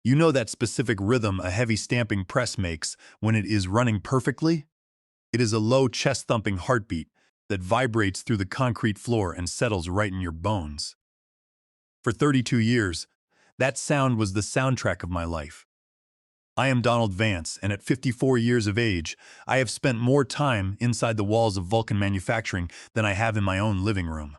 You know that specific rhythm a heavy stamping press makes when it is running perfectly? It is a low chest-thumping heartbeat that vibrates through the concrete floor and settles right in your bones. For 32 years, that sound was the soundtrack of my life. I am Donald Vance, and at 54 years of age, I have spent more time inside the walls of Vulcan Manufacturing than I have in my own living room.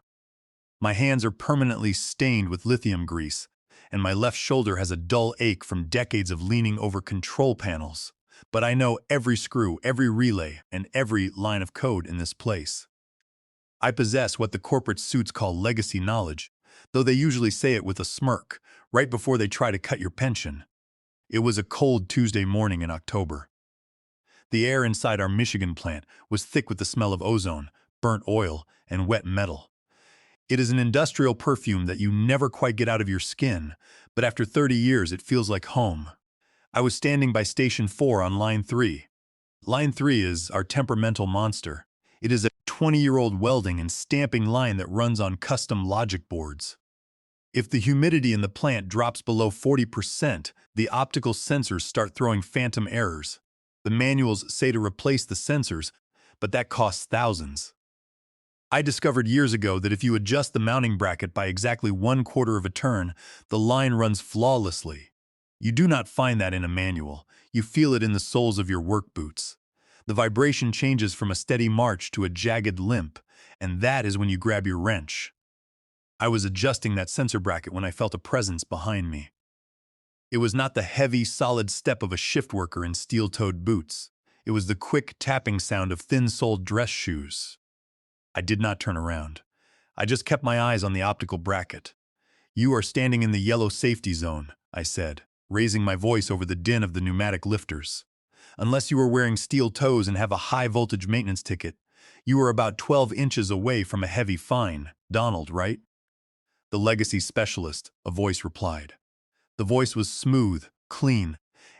My hands are permanently stained with lithium grease, and my left shoulder has a dull ache from decades of leaning over control panels. But I know every screw, every relay, and every line of code in this place. I possess what the corporate suits call legacy knowledge, though they usually say it with a smirk, right before they try to cut your pension. It was a cold Tuesday morning in October. The air inside our Michigan plant was thick with the smell of ozone, burnt oil, and wet metal. It is an industrial perfume that you never quite get out of your skin, but after 30 years it feels like home. I was standing by Station 4 on Line 3. Line 3 is our temperamental monster. It is a 20-year-old welding and stamping line that runs on custom logic boards. If the humidity in the plant drops below 40%, the optical sensors start throwing phantom errors. The manuals say to replace the sensors, but that costs thousands. I discovered years ago that if you adjust the mounting bracket by exactly 1/4 of a turn, the line runs flawlessly. You do not find that in a manual. You feel it in the soles of your work boots. The vibration changes from a steady march to a jagged limp, and that is when you grab your wrench. I was adjusting that sensor bracket when I felt a presence behind me. It was not the heavy, solid step of a shift worker in steel-toed boots. It was the quick tapping sound of thin-soled dress shoes. I did not turn around. I just kept my eyes on the optical bracket. "You are standing in the yellow safety zone," I said, raising my voice over the din of the pneumatic lifters. "Unless you are wearing steel toes and have a high-voltage maintenance ticket, you are about 12 inches away from a heavy fine. Donald, right?" "The legacy specialist," a voice replied. The voice was smooth, clean,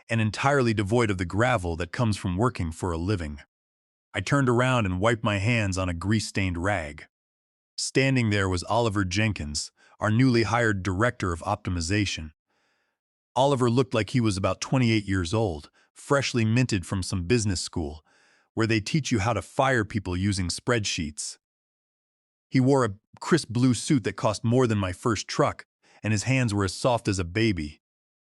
and entirely devoid of the gravel that comes from working for a living. I turned around and wiped my hands on a grease-stained rag. Standing there was Oliver Jenkins, our newly hired director of optimization. Oliver looked like he was about 28 years old, freshly minted from some business school, where they teach you how to fire people using spreadsheets. He wore a crisp blue suit that cost more than my first truck, and his hands were as soft as a baby.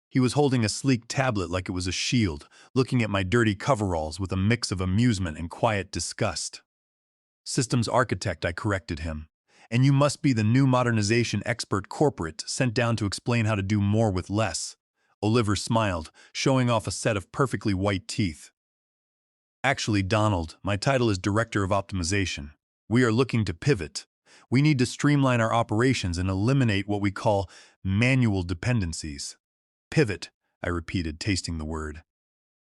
He was holding a sleek tablet like it was a shield, looking at my dirty coveralls with a mix of amusement and quiet disgust. "Systems architect," I corrected him. "And you must be the new modernization expert corporate sent down to explain how to do more with less." Oliver smiled, showing off a set of perfectly white teeth. "Actually, Donald, my title is Director of Optimization. We are looking to pivot. We need to streamline our operations and eliminate what we call manual dependencies." "Pivot," I repeated, tasting the word.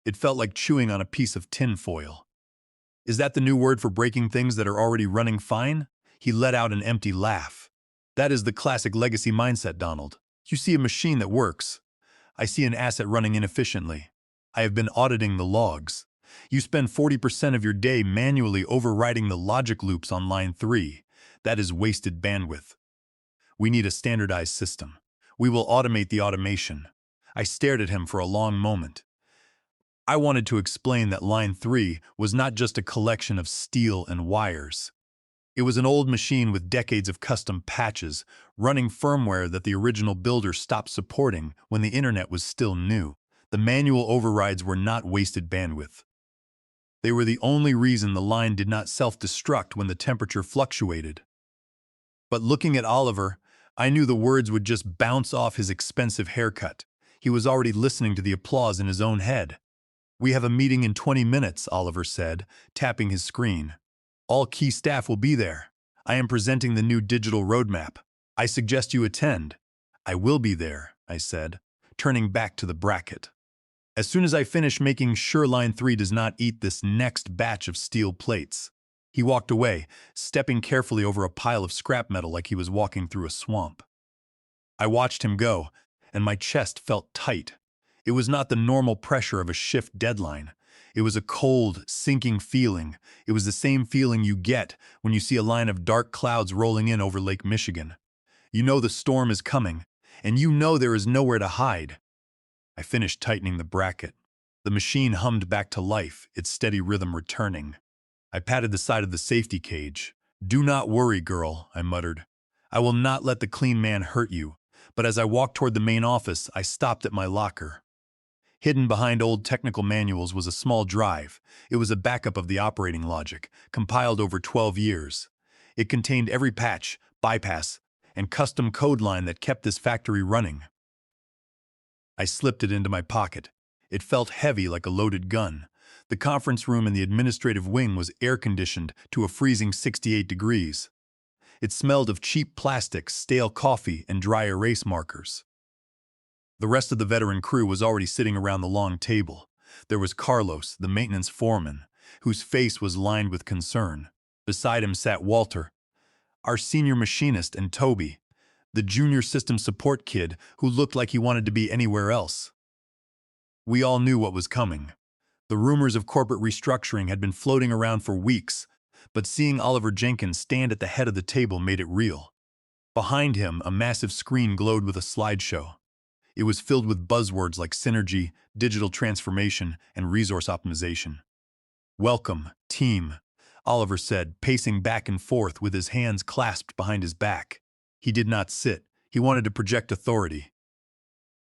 It felt like chewing on a piece of tinfoil. "Is that the new word for breaking things that are already running fine?" He let out an empty laugh. "That is the classic legacy mindset, Donald. You see a machine that works. I see an asset running inefficiently. I have been auditing the logs. You spend 40% of your day manually overriding the logic loops on line 3. That is wasted bandwidth. We need a standardized system. We will automate the automation." I stared at him for a long moment. I wanted to explain that line 3 was not just a collection of steel and wires. It was an old machine with decades of custom patches, running firmware that the original builder stopped supporting when the internet was still new. The manual overrides were not wasted bandwidth. They were the only reason the line did not self-destruct when the temperature fluctuated. But looking at Oliver, I knew the words would just bounce off his expensive haircut. He was already listening to the applause in his own head. "We have a meeting in 20 minutes, Oliver said, tapping his screen. "All key staff will be there. I am presenting the new digital roadmap. I suggest you attend." "I will be there," I said, turning back to the bracket. "As soon as I finish making sure line 3 does not eat this next batch of steel plates." He walked away, stepping carefully over a pile of scrap metal like he was walking through a swamp. I watched him go, and my chest felt tight. It was not the normal pressure of a shift deadline. It was a cold, sinking feeling. It was the same feeling you get when you see a line of dark clouds rolling in over Lake Michigan. You know the storm is coming, and you know there is nowhere to hide. I finished tightening the bracket. The machine hummed back to life, its steady rhythm returning. I patted the side of the safety cage. "Do not worry, girl," I muttered. "I will not let the clean man hurt you." But as I walked toward the main office, I stopped at my locker. Hidden behind old technical manuals was a small drive. It was a backup of the operating logic, compiled over 12 years. It contained every patch, bypass, and custom code line that kept this factory running. I slipped it into my pocket. It felt heavy like a loaded gun. The conference room in the administrative wing was air-conditioned to a freezing 68 degrees. It smelled of cheap plastics, stale coffee, and dry erase markers. The rest of the veteran crew was already sitting around the long table. There was Carlos, the maintenance foreman, whose face was lined with concern. Beside him sat Walter, our senior machinist, and Toby, the junior system support kid who looked like he wanted to be anywhere else. We all knew what was coming. The rumors of corporate restructuring had been floating around for weeks, but seeing Oliver Jenkins stand at the head of the table made it real. Behind him, a massive screen glowed with a slideshow. It was filled with buzzwords like synergy, digital transformation, and resource optimization. "Welcome, team," Oliver said, pacing back and forth with his hands clasped behind his back. He did not sit. He wanted to project authority.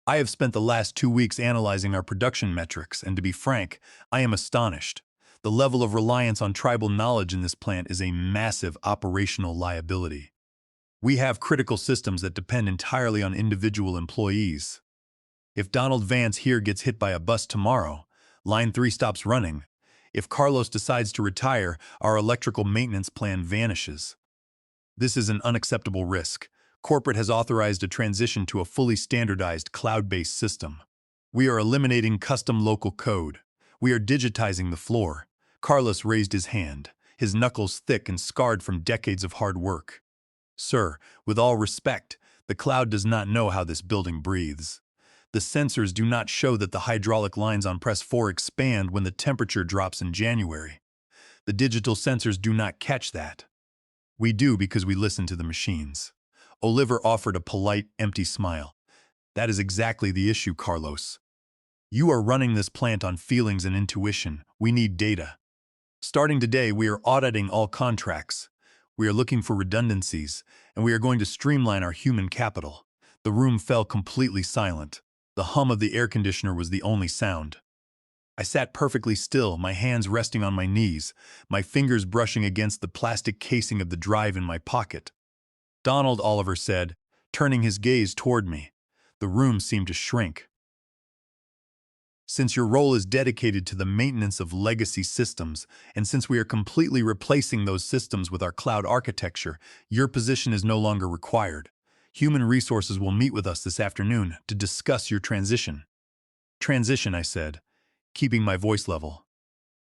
"I have spent the last 2 weeks analyzing our production metrics, and to be frank, I am astonished. The level of reliance on tribal knowledge in this plant is a massive operational liability. We have critical systems that depend entirely on individual employees. If Donald Vance here gets hit by a bus tomorrow, Line 3 stops running. If Carlos decides to retire, our electrical maintenance plan vanishes. This is an unacceptable risk. Corporate has authorized a transition to a fully standardized cloud-based system. We are eliminating custom local code. We are digitizing the floor." Carlos raised his hand, his knuckles thick and scarred from decades of hard work. "Sir, with all respect, the cloud does not know how this building breathes. The sensors do not show that the hydraulic lines on press 4 expand when the temperature drops in January. The digital sensors do not catch that. We do because we listen to the machines." Oliver offered a polite, empty smile. "That is exactly the issue, Carlos. You are running this plant on feelings and intuition. We need data. Starting today, we are auditing all contracts. We are looking for redundancies, and we are going to streamline our human capital." The room fell completely silent. The hum of the air conditioner was the only sound. I sat perfectly still, my hands resting on my knees, my fingers brushing against the plastic casing of the drive in my pocket. "Donald," Oliver said, turning his gaze toward me. The room seemed to shrink. "Since your role is dedicated to the maintenance of legacy systems, and since we are completely replacing those systems with our cloud architecture, your position is no longer required. Human Resources will meet with us this afternoon to discuss your transition." "Transition," I said, keeping my voice level.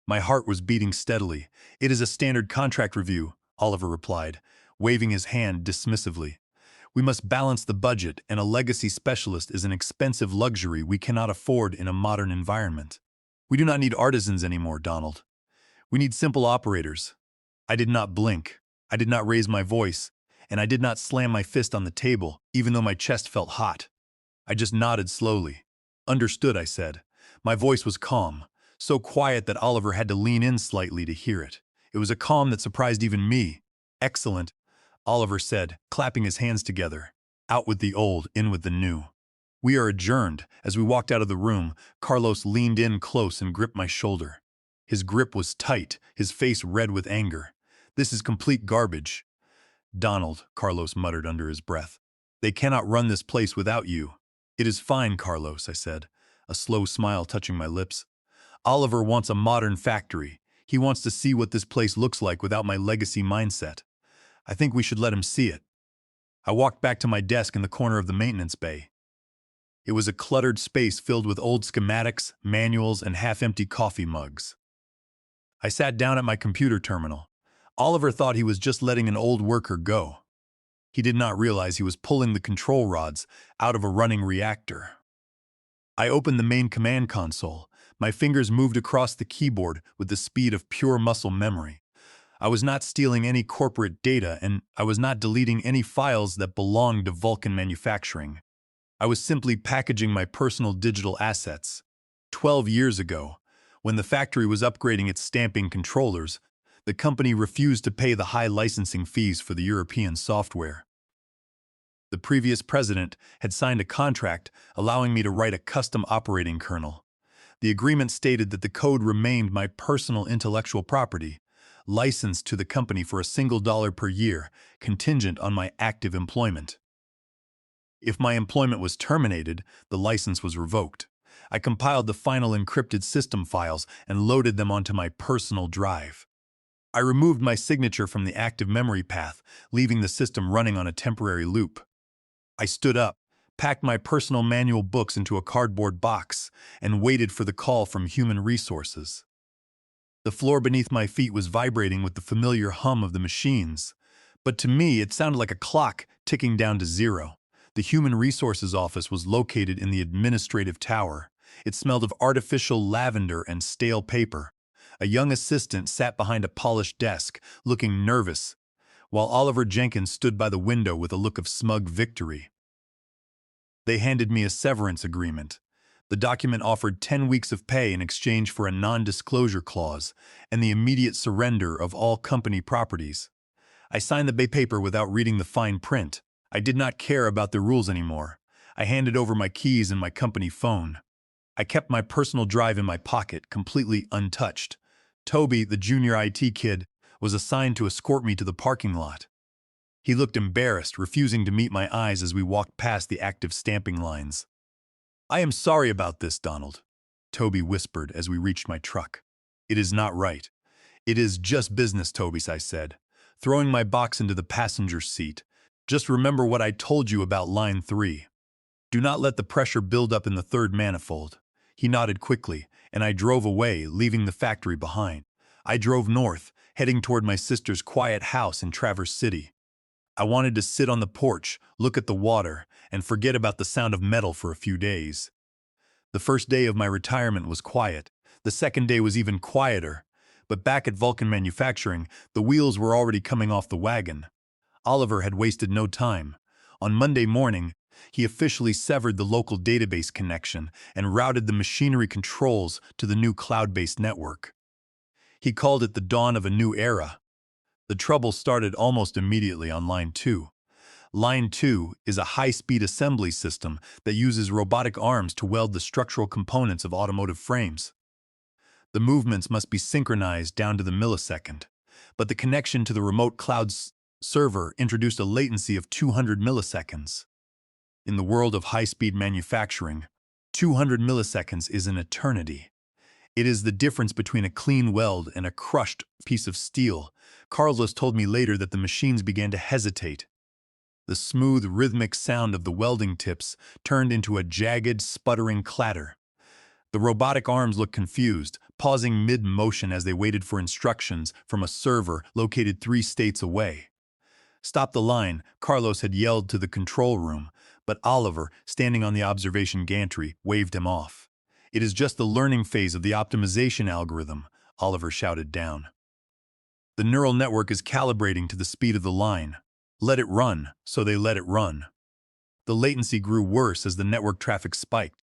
My heart was beating steadily. "It is a standard contract review," Oliver replied, waving his hand dismissively. "We must balance the budget, and a legacy specialist is an expensive luxury we cannot afford in a modern environment. We do not need artisans anymore, Donald. We need simple operators." I did not blink. I did not raise my voice, and I did not slam my fist on the table, even though my chest felt hot. I just nodded slowly. "Understood," I said. My voice was calm, so quiet that Oliver had to lean in slightly to hear it. It was a calm that surprised even me. "Excellent," Oliver said, clapping his hands together. "Out with the old, in with the new." "We are adjourned." As we walked out of the room, Carlos leaned in close and gripped my shoulder. His grip was tight, his face red with anger. "This is complete garbage." "Donald," Carlos muttered under his breath. "They cannot run this place without you." "It is fine, Carlos," I said, a slow smile touching my lips. "Oliver wants a modern factory. He wants to see what this place looks like without my legacy mindset. I think we should let him see it." I walked back to my desk in the corner of the maintenance bay. It was a cluttered space filled with old schematics, manuals, and half-empty coffee mugs. I sat down at my computer terminal. Oliver thought he was just letting an old worker go. He did not realize he was pulling the control rods out of a running reactor. I opened the main command console. My fingers moved across the keyboard with the speed of pure muscle memory. I was not stealing any corporate data, and I was not deleting any files that belonged to Vulcan Manufacturing. I was simply packaging my personal digital assets. 12 years ago, when the factory was upgrading its stamping controllers, the company refused to pay the high licensing fees for the European software. The previous president had signed a contract allowing me to write a custom operating kernel. The agreement stated that the code remained my personal intellectual property, licensed to the company for $1 per year, contingent on my active employment. If my employment was terminated, the license was revoked. I compiled the final encrypted system files and loaded them onto my personal drive. I removed my signature from the active memory path, leaving the system running on a temporary loop. I stood up, packed my personal manual books into a cardboard box, and waited for the call from human resources. The floor beneath my feet was vibrating with the familiar hum of the machines, but to me it sounded like a clock ticking down to zero. The human resources office was located in the administrative tower. It smelled of artificial lavender and stale paper. A young assistant sat behind a polished desk, looking nervous, while Oliver Jenkins stood by the window with a look of smug victory. They handed me a severance agreement. The document offered 10 weeks of pay in exchange for a non-disclosure clause and the immediate surrender of all company properties. I signed the paper without reading the fine print. I did not care about the rules anymore. I handed over my keys and my company phone. I kept my personal drive in my pocket, completely untouched. Toby, the junior IT kid, was assigned to escort me to the parking lot. He looked embarrassed, refusing to meet my eyes as we walked past the active stamping lines. "I am sorry about this, Donald," Toby whispered as we reached my truck. "It is not right." "It is just business, Toby," I said, throwing my box into the passenger seat. "Just remember what I told you about line 3. Do not let the pressure build up in the third manifold." He nodded quickly, and I drove away, leaving the factory behind. I drove north, heading toward my sister's quiet house in Traverse City. I wanted to sit on the porch, look at the water, and forget about the sound of metal for a few days. The first day of my retirement was quiet. The second day was even quieter. But back at Vulcan Manufacturing, the wheels were already coming off the wagon. Oliver had wasted no time. On Monday morning, he officially severed the local database connection and routed the machinery controls to the new cloud-based network. He called it the dawn of a new era. The trouble started almost immediately on Line 2. Line 2 is a high-speed assembly system that uses robotic arms to weld the structural components of automotive frames. The movements must be synchronized down to the millisecond, but the connection to the remote cloud server introduced a latency of 200 milliseconds. In the world of high-speed manufacturing, 200 milliseconds is an eternity. It is the difference between a clean weld and a crushed piece of steel. Carlos told me later that the machines began to hesitate. The smooth, rhythmic sound of the welding tips turned into a jagged, sputtering clatter. The robotic arms looked confused, pausing mid-motion as they waited for instructions from a server located 3 states away. "Stop the line," Carlos had yelled to the control room, but Oliver, standing on the observation gantry, waved him off. "It is just the learning phase of the optimization algorithm," Oliver shouted down. "The neural network is calibrating to the speed of the line. Let it run," so they let it run. The latency grew worse as the network traffic spiked.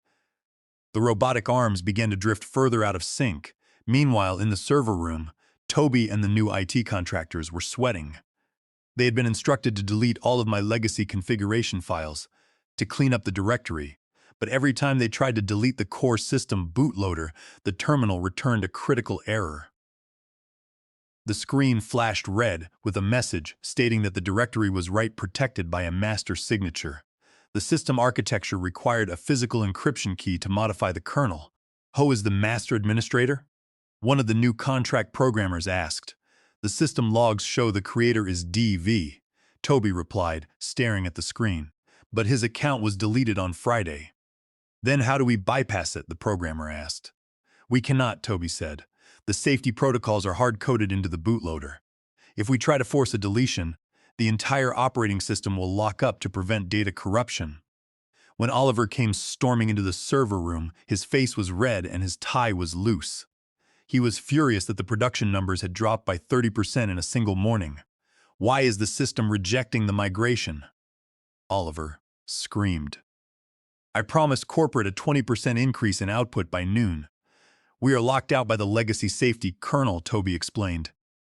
The robotic arms began to drift further out of sync. Meanwhile, in the server room, Toby and the new IT contractors were sweating. They had been instructed to delete all of my legacy configuration files, to clean up the directory, but every time they tried to delete the core system bootloader, the terminal returned a critical error. The screen flashed red with a message stating that the directory was write-protected by a master signature. The system architecture required a physical encryption key to modify the kernel. "Who is the master administrator?" one of the new contract programmers asked. "The system logs show the creator is DV," Toby replied, staring at the screen. "But his account was deleted on Friday." "Then how do we bypass it?" the programmer asked. "We cannot," Toby said. "The safety protocols are hard-coded into the bootloader. If we try to force a deletion, the entire operating system will lock up to prevent data corruption." When Oliver came storming into the server room, his face was red and his tie was loose. He was furious that the production numbers had dropped by 30% in a single morning. "Why is the system rejecting the migration?" Oliver screamed. I promised corporate a 20% increase in output by noon. We are locked out by the legacy safety kernel, Toby explained.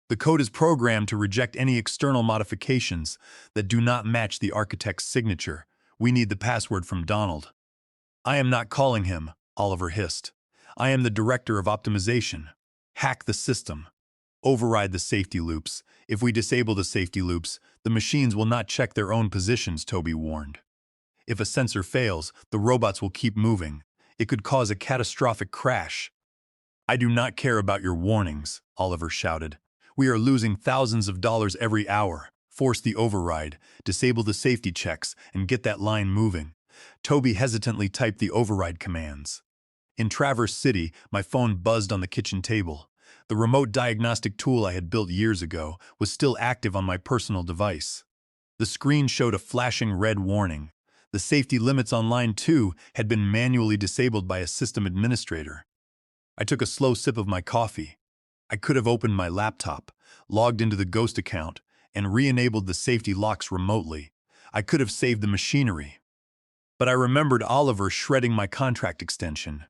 The code is programmed to reject any external modifications that do not match the architect's signature. We need the password from Donald. I am not calling him, Oliver hissed. I am the director of optimization. Hack the system. Override the safety loops. If we disable the safety loops, the machines will not check their own positions, Toby warned. If a sensor fails, the robots will keep moving. It could cause a catastrophic crash. I do not care about your warnings, Oliver shouted. We are losing thousands of dollars every hour. Force the override, disable the safety checks, and get that line moving. Toby hesitantly typed the override commands. In Traverse City, my phone buzzed on the kitchen table. The remote diagnostic tool I had built years ago was still active on my personal device. The screen showed a flashing red warning. The safety limits on line 2 had been manually disabled by a system administrator. I took a slow sip of my coffee. I could have opened my laptop, logged into the Ghost account, and re-enabled the safety locks remotely. I could have saved the machinery. But I remembered Oliver shredding my contract extension.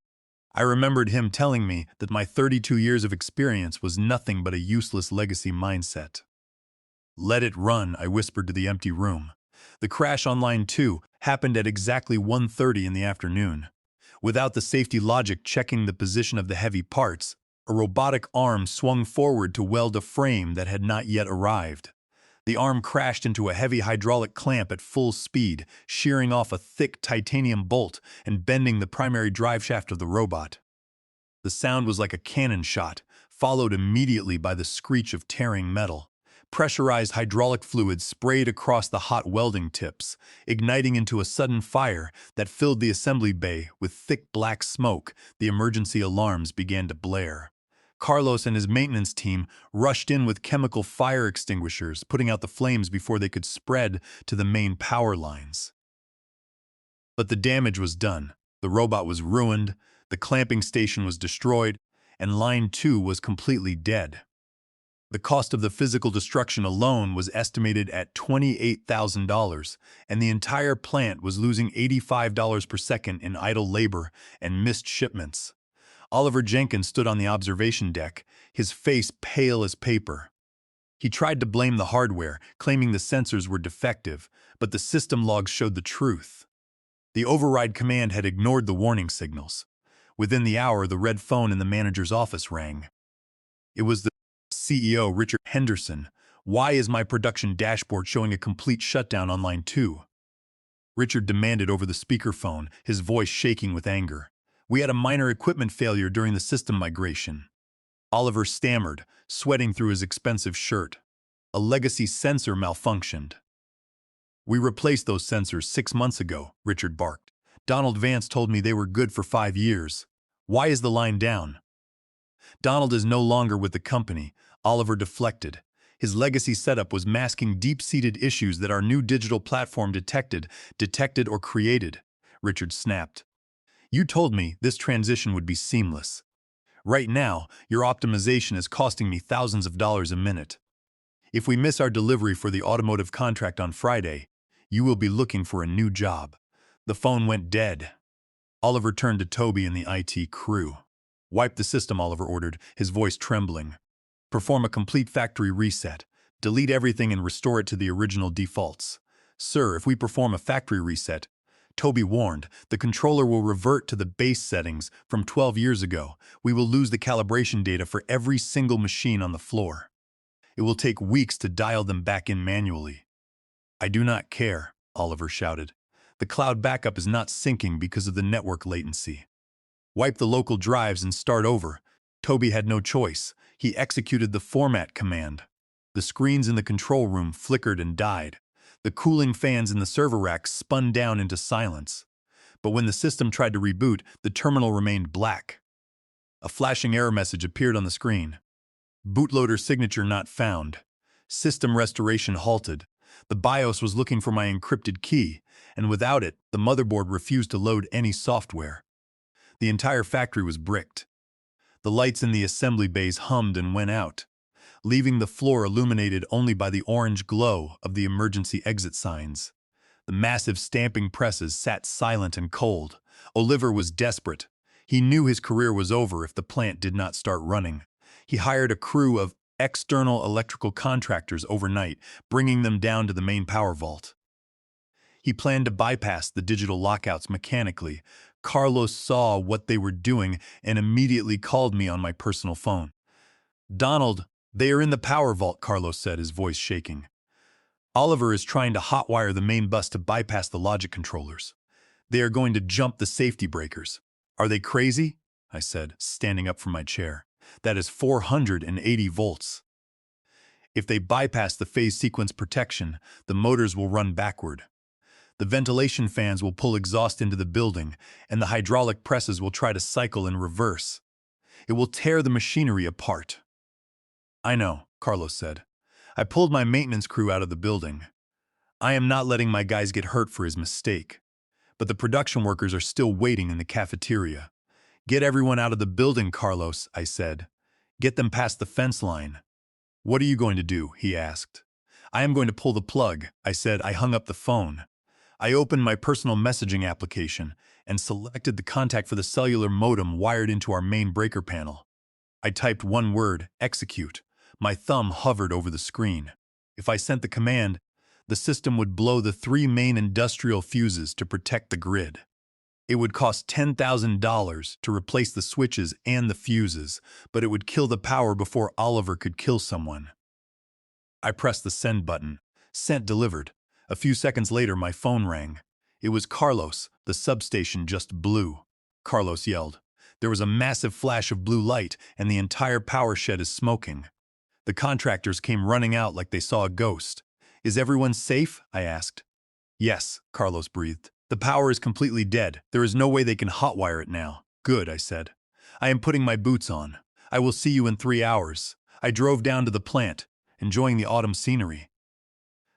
I remembered him telling me that my 32 years of experience was nothing but a useless legacy mindset. Let it run, I whispered to the empty room. The crash on line 2 happened at exactly 1:30 in the afternoon. Without the safety logic checking the position of the heavy parts, a robotic arm swung forward to weld a frame that had not yet arrived. The arm crashed into a heavy hydraulic clamp at full speed, shearing off a thick titanium bolt and bending the primary driveshaft of the robot. The sound was like a cannon shot, followed immediately by the screech of tearing metal. Pressurized hydraulic fluid sprayed across the hot welding tips, igniting into a sudden fire that filled the assembly bay with thick black smoke. The emergency alarms began to blare. Carlos and his maintenance team rushed in with chemical fire extinguishers, putting out the flames before they could spread to the main power lines. But the damage was done. The robot was ruined, the clamping station was destroyed, and line 2 was completely dead. The cost of the physical destruction alone was estimated at $28,000, and the entire plant was losing $85 per second in idle labor and missed shipments. Oliver Jenkins stood on the observation deck, his face pale as paper. He tried to blame the hardware, claiming the sensors were defective, but the system logs showed the truth. The override command had ignored the warning signals. Within the hour, the red phone in the manager's office rang. It was the CEO, Richard Henderson. Why is my production dashboard showing a complete shutdown on line 2? Richard demanded over the speakerphone, his voice shaking with anger. We had a minor equipment failure during the system migration. Oliver stammered, sweating through his expensive shirt. A legacy sensor malfunctioned. We replaced those sensors 6 months ago, Richard barked. Donald Vance told me they were good for 5 years. Why is the line down? Donald is no longer with the company, Oliver deflected. His legacy setup was masking deep-seated issues that our new digital platform detected or created, Richard snapped. You told me this transition would be seamless. Right now, your optimization is costing me thousands of dollars a minute. If we miss our delivery for the automotive contract on Friday, you will be looking for a new job. The phone went dead. Oliver turned to Toby and the IT crew. Wipe the system, Oliver ordered, his voice trembling. Perform a complete factory reset. Delete everything and restore it to the original defaults. Sir, if we perform a factory reset, Toby warned, the controller will revert to the base settings from 12 years ago. We will lose the calibration data for every single machine on the floor. It will take weeks to dial them back in manually. I do not care, Oliver shouted. The cloud backup is not syncing because of the network latency. Wipe the local drives and start over. Toby had no choice. He executed the format command. The screens in the control room flickered and died. The cooling fans in the server rack spun down into silence. But when the system tried to reboot, the terminal remained black. A flashing error message appeared on the screen. Bootloader signature not found. System restoration halted. The BIOS was looking for my encrypted key, and without it, the motherboard refused to load any software. The entire factory was bricked. The lights in the assembly bays hummed and went out, leaving the floor illuminated only by the orange glow of the emergency exit signs. The massive stamping presses sat silent and cold. Oliver was desperate. He knew his career was over if the plant did not start running. He hired a crew of external electrical contractors overnight, bringing them down to the main power vault. He planned to bypass the digital lockouts mechanically. Carlos saw what they were doing and immediately called me on my personal phone. "Donald, they are in the power vault," Carlos said, his voice shaking. "Oliver is trying to hotwire the main bus to bypass the logic controllers. They are going to jump the safety breakers." "Are they crazy?" I said, standing up from my chair. "That is 480 volts. If they bypass the phase sequence protection, the motors will run backward. The ventilation fans will pull exhaust into the building, and the hydraulic presses will try to cycle in reverse. It will tear the machinery apart." "I know," Carlos said. "I pulled my maintenance crew out of the building. I am not letting my guys get hurt for his mistake. But the production workers are still waiting in the cafeteria." "Get everyone out of the building, Carlos," I said. "Get them past the fence line." "What are you going to do?" he asked. "I am going to pull the plug," I said. I hung up the phone. I opened my personal messaging application and selected the contact for the cellular modem wired into our main breaker panel. I typed one word, "execute." My thumb hovered over the screen. If I sent the command, the system would blow the 3 main industrial fuses to protect the grid. It would cost $10,000 to replace the switches and the fuses, but it would kill the power before Oliver could kill someone. I pressed the send button. Sent delivered. A few seconds later, my phone rang. It was Carlos. The substation just blew. Carlos yelled. There was a massive flash of blue light, and the entire power shed is smoking. The contractors came running out like they saw a ghost. "Is everyone safe?" I asked. "Yes," Carlos breathed. "The power is completely dead. There is no way they can hotwire it now." "Good," I said. "I am putting my boots on. I will see you in 3 hours." I drove down to the plant, enjoying the autumn scenery.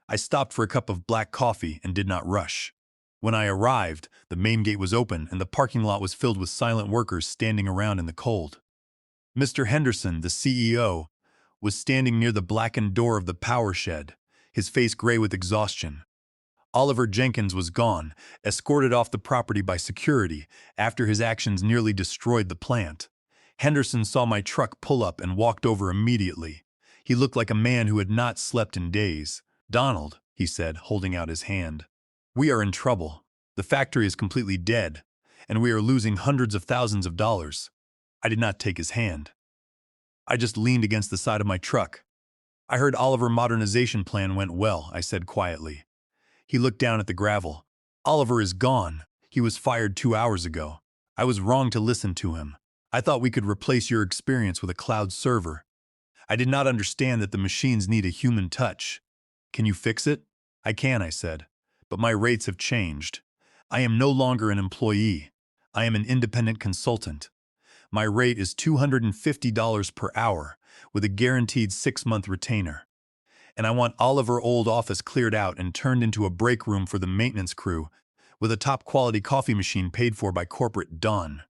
I stopped for a cup of black coffee and did not rush. When I arrived, the main gate was open and the parking lot was filled with silent workers standing around in the cold. Mr. Henderson, the CEO, was standing near the blackened door of the power shed, his face gray with exhaustion. Oliver Jenkins was gone, escorted off the property by security after his actions nearly destroyed the plant. Henderson saw my truck pull up and walked over immediately. He looked like a man who had not slept in days. "Donald," he said, holding out his hand. "We are in trouble. The factory is completely dead, and we are losing hundreds of thousands of dollars." I did not take his hand. I just leaned against the side of my truck. "I heard Oliver's modernization plan went well," I said quietly. He looked down at the gravel. "Oliver is gone. He was fired 2 hours ago. I was wrong to listen to him. I thought we could replace your experience with a cloud server. I did not understand that the machines need a human touch. Can you fix it?" "I can," I said. "But my rates have changed. I am no longer an employee. I am an independent consultant. My rate is $250 per hour, with a guaranteed 6-month retainer. And I want Oliver's old office cleared out and turned into a break room for the maintenance crew, with a top-quality coffee machine paid for by corporate Dawn,"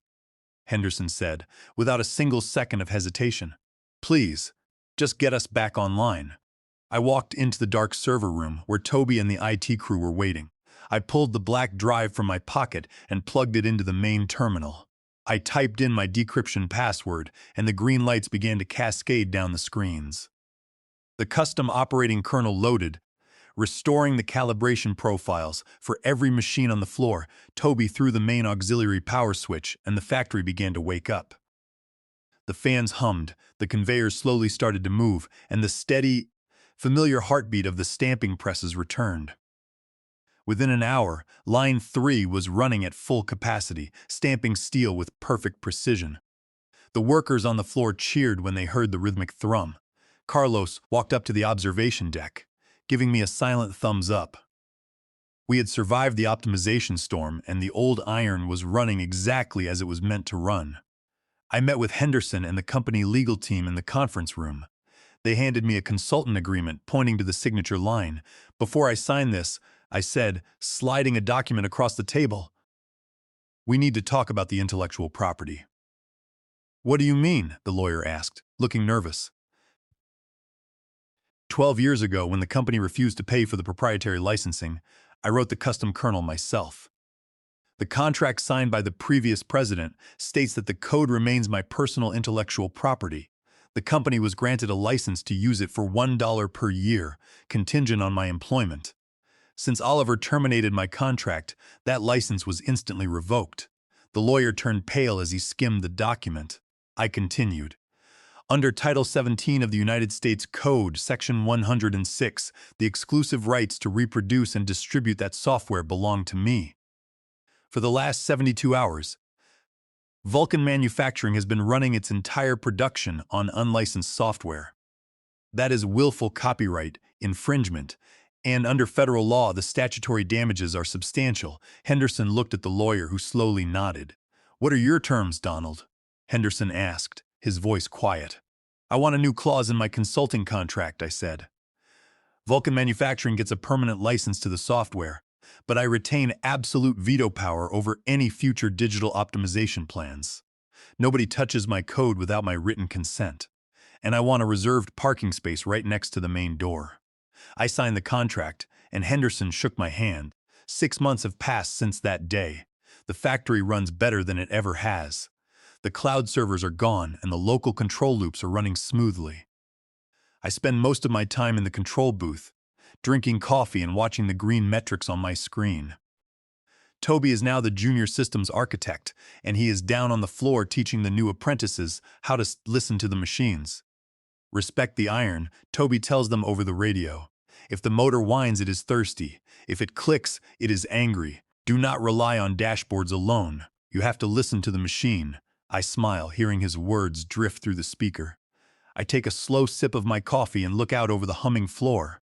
Henderson said, without a single second of hesitation. "Please, just get us back online." I walked into the dark server room where Toby and the IT crew were waiting. I pulled the black drive from my pocket and plugged it into the main terminal. I typed in my decryption password, and the green lights began to cascade down the screens. The custom operating kernel loaded, restoring the calibration profiles for every machine on the floor. Toby threw the main auxiliary power switch, and the factory began to wake up. The fans hummed, the conveyors slowly started to move, and the steady, familiar heartbeat of the stamping presses returned. Within an hour, Line 3 was running at full capacity, stamping steel with perfect precision. The workers on the floor cheered when they heard the rhythmic thrum. Carlos walked up to the observation deck, giving me a silent thumbs up. We had survived the optimization storm, and the old iron was running exactly as it was meant to run. I met with Henderson and the company legal team in the conference room. They handed me a consultant agreement pointing to the signature line. "Before I sign this," I said, sliding a document across the table, "we need to talk about the intellectual property." "What do you mean?" the lawyer asked, looking nervous. 12 years ago, when the company refused to pay for the proprietary licensing, I wrote the custom kernel myself. The contract signed by the previous president states that the code remains my personal intellectual property. The company was granted a license to use it for $1 per year, contingent on my employment. Since Oliver terminated my contract, that license was instantly revoked. The lawyer turned pale as he skimmed the document. I continued. Under Title 17 of the United States Code, Section 106, the exclusive rights to reproduce and distribute that software belong to me. For the last 72 hours, Vulcan Manufacturing has been running its entire production on unlicensed software. That is willful copyright infringement, and under federal law, the statutory damages are substantial. Henderson looked at the lawyer, who slowly nodded. "What are your terms, Donald?" Henderson asked, his voice quiet. "I want a new clause in my consulting contract," I said. "Vulcan Manufacturing gets a permanent license to the software, but I retain absolute veto power over any future digital optimization plans. Nobody touches my code without my written consent, and I want a reserved parking space right next to the main door." I signed the contract, and Henderson shook my hand. 6 months have passed since that day. The factory runs better than it ever has. The cloud servers are gone, and the local control loops are running smoothly. I spend most of my time in the control booth, drinking coffee and watching the green metrics on my screen. Toby is now the junior systems architect, and he is down on the floor teaching the new apprentices how to listen to the machines. "Respect the iron," Toby tells them over the radio. "If the motor whines, it is thirsty. If it clicks, it is angry. Do not rely on dashboards alone. You have to listen to the machine." I smile, hearing his words drift through the speaker. I take a slow sip of my coffee and look out over the humming floor.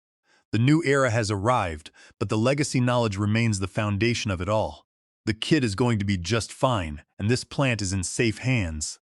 The new era has arrived, but the legacy knowledge remains the foundation of it all. The kid is going to be just fine, and this plant is in safe hands.